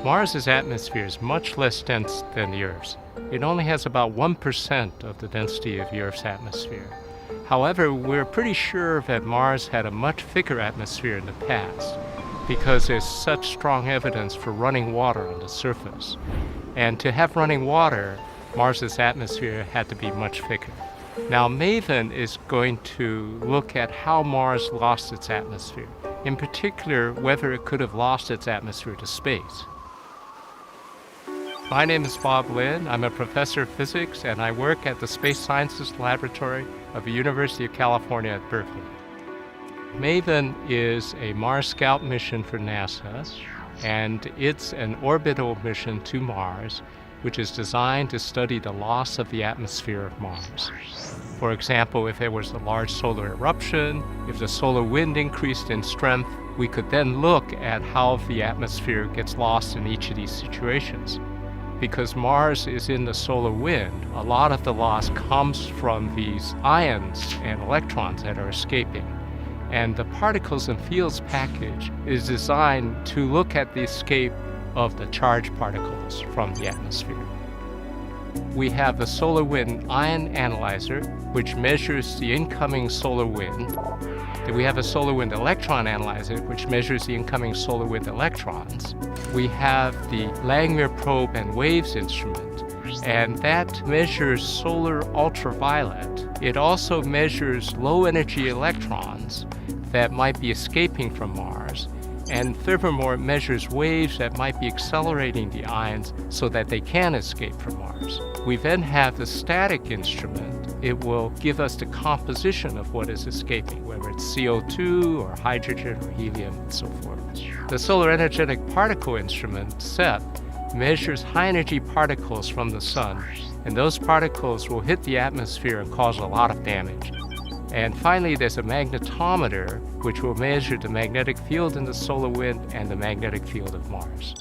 Mars's atmosphere is much less dense than the Earth's. It only has about 1% of the density of the Earth's atmosphere. However, we're pretty sure that Mars had a much thicker atmosphere in the past because there's such strong evidence for running water on the surface. And to have running water, Mars's atmosphere had to be much thicker. Now, MAVEN is going to look at how Mars lost its atmosphere, in particular, whether it could have lost its atmosphere to space. My name is Bob Lin. I'm a professor of physics, and I work at the Space Sciences Laboratory of the University of California at Berkeley. MAVEN is a Mars Scout mission for NASA, and it's an orbital mission to Mars, which is designed to study the loss of the atmosphere of Mars. For example, if there was a large solar eruption, if the solar wind increased in strength, we could then look at how the atmosphere gets lost in each of these situations. Because Mars is in the solar wind, a lot of the loss comes from these ions and electrons that are escaping. And the particles and fields package is designed to look at the escape of the charged particles from the atmosphere. We have the solar wind ion analyzer, which measures the incoming solar wind. Then we have a solar wind electron analyzer, which measures the incoming solar wind electrons. We have the Langmuir probe and waves instrument, and that measures solar ultraviolet. It also measures low-energy electrons that might be escaping from Mars. And furthermore, it measures waves that might be accelerating the ions so that they can escape from Mars. We then have the static instrument. It will give us the composition of what is escaping, whether it's CO2 or hydrogen or helium and so forth. The Solar Energetic Particle instrument, SEP, measures high-energy particles from the sun, and those particles will hit the atmosphere and cause a lot of damage. And finally, there's a magnetometer, which will measure the magnetic field in the solar wind and the magnetic field of Mars.